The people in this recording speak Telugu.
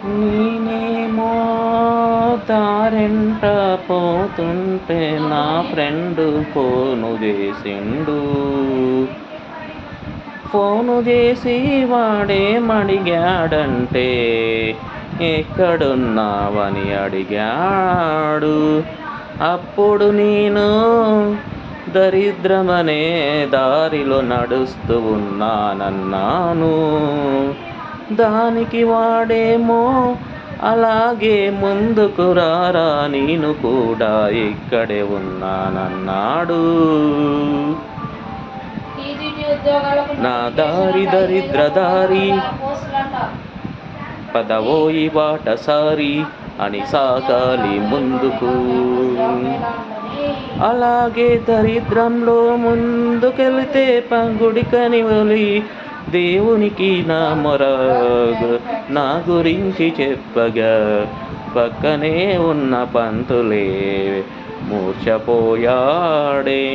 నేనేమో దారెంట పోతుంటే నా ఫ్రెండు ఫోను చేసి వాడేమడిగాడంటే ఎక్కడున్నావని అడిగాడు. అప్పుడు నేను దరిద్రమనే దారిలో నడుస్తూ ఉన్నానన్నాను. దానికి వాడేమో అలాగే ముందుకు రారా నేను కూడా ఇక్కడే ఉన్నానన్నాడు. నా దారి దరిద్ర దారి పదవోయి బాటసారి అని సాగాలి ముందుకు. అలాగే దరిద్రంలో ముందుకెళ్తే గుడికని వలి దేవునికి నా నా గురించి చెప్పగా పక్కనే ఉన్న పంతులే మూర్ఛపోయాడే.